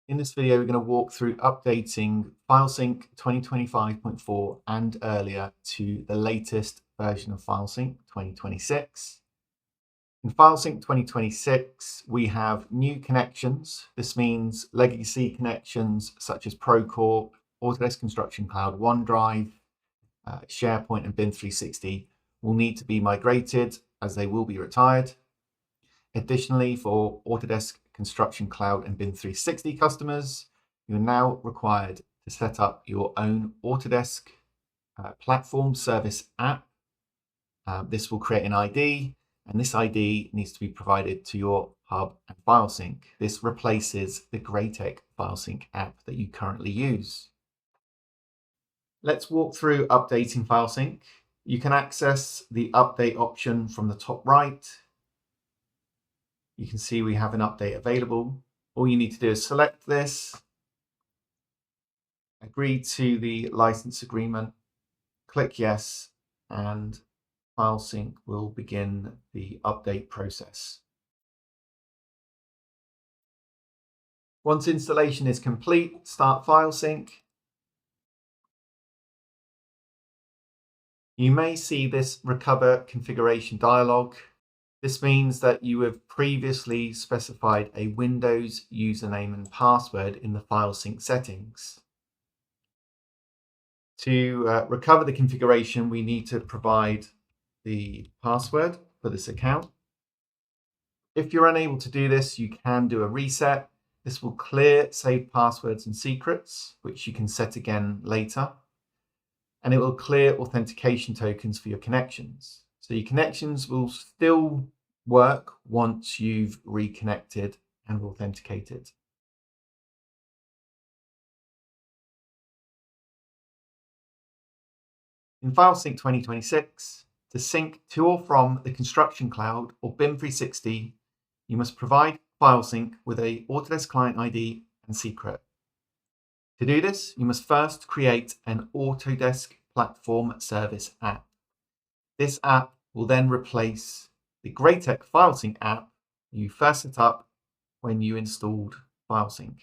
In this video, we're going to walk through updating FileSync 2025.4 and earlier to the latest version of FileSync 2026. In FileSync 2026, we have new connections. This means legacy connections such as Procore, Autodesk Construction Cloud, OneDrive, SharePoint, and BIM 360 will need to be migrated as they will be retired. Additionally, for Autodesk Construction Cloud and BIM 360 customers, you're now required to set up your own Autodesk platform service app. This will create an ID, and this ID needs to be provided to your hub and FileSync. This replaces the GRAITEC File Sync app that you currently use. Let's walk through updating FileSync. You can access the update option from the top right. You can see we have an update available. All you need to do is select this, agree to the license agreement, click yes, and FileSync will begin the update process. Once installation is complete, start FileSync. You may see this recover configuration dialog. This means that you have previously specified a Windows username and password in the FileSync settings. To recover the configuration, we need to provide the password for this account. If you're unable to do this, you can do a reset. This will clear saved passwords and secrets, which you can set again later. And it will clear authentication tokens for your connections. So your connections will still work once you've reconnected and authenticated. In FileSync 2026, to sync to or from the Construction Cloud or BIM 360, you must provide FileSync with a Autodesk Client ID and secret. To do this, you must first create an Autodesk Platform Service app. This app will then replace the GRAITEC FileSync app you first set up when you installed FileSync.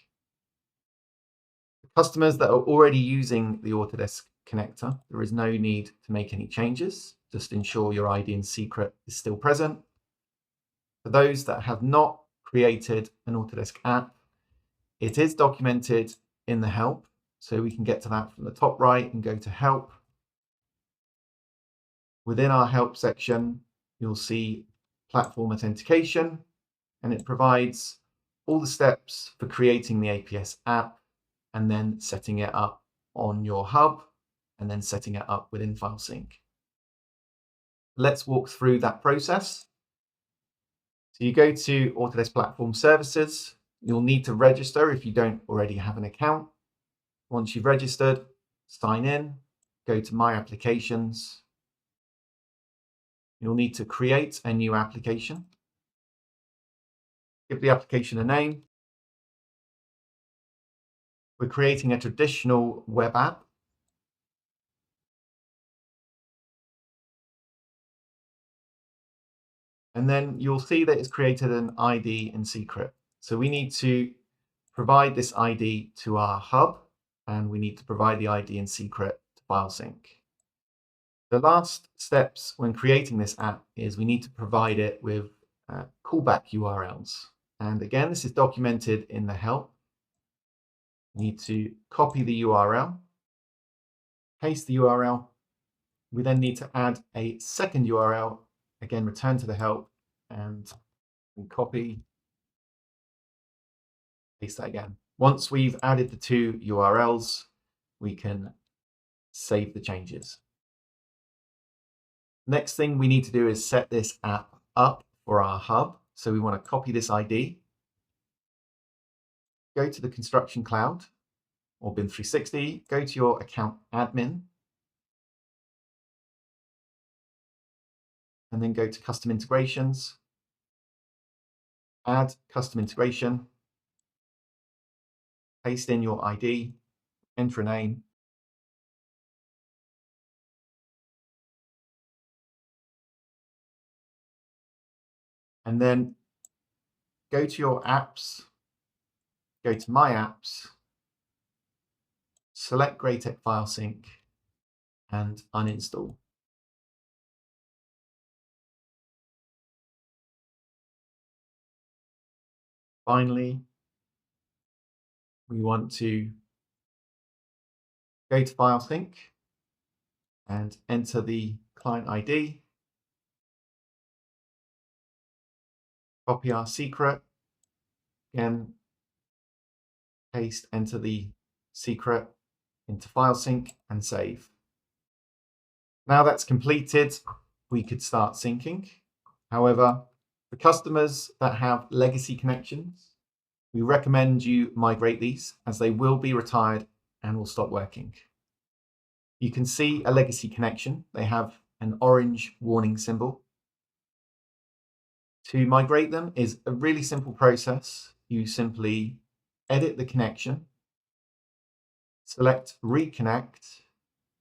For customers that are already using the Autodesk connector, there is no need to make any changes. Just ensure your ID and secret is still present. For those that have not created an Autodesk app, it is documented in the help. So we can get to that from the top right and go to help. Within our help section, you'll see platform authentication, and it provides all the steps for creating the APS app and then setting it up on your hub and then setting it up within FileSync. Let's walk through that process. So you go to Autodesk Platform Services. You'll need to register if you don't already have an account. Once you've registered, sign in, go to My Applications. You'll need to create a new application. Give the application a name. We're creating a traditional web app. And then you'll see that it's created an ID and secret. So we need to provide this ID to our hub, and we need to provide the ID and secret to FileSync. The last steps when creating this app is we need to provide it with callback URLs. And again, this is documented in the help. You need to copy the URL, paste the URL. We then need to add a second URL, again, return to the help and copy, paste that again. Once we've added the two URLs, we can save the changes. Next thing we need to do is set this app up for our hub. So we want to copy this ID, go to the Construction Cloud or BIM 360, go to your account admin, and then go to Custom Integrations, add custom integration, paste in your ID, enter a name, and then go to your apps go to My Apps, select GRAITEC File Sync, and uninstall. Finally, we want to go to File Sync and enter the client ID, copy our secret, again, enter the secret into File Sync and save. Now that's completed, we could start syncing. However, for customers that have legacy connections, we recommend you migrate these as they will be retired and will stop working. You can see a legacy connection. They have an orange warning symbol. To migrate them is a really simple process. You simply edit the connection, select reconnect,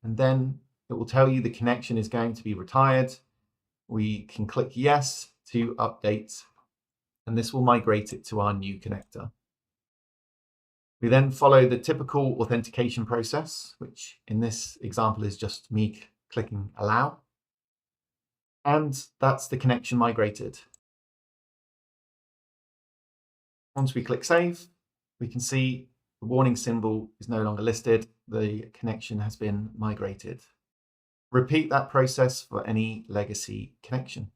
and then it will tell you the connection is going to be retired. We can click yes to update, and this will migrate it to our new connector. We then follow the typical authentication process, which in this example is just me clicking allow. And that's the connection migrated. Once we click save, we can see the warning symbol is no longer listed. The connection has been migrated. Repeat that process for any legacy connection.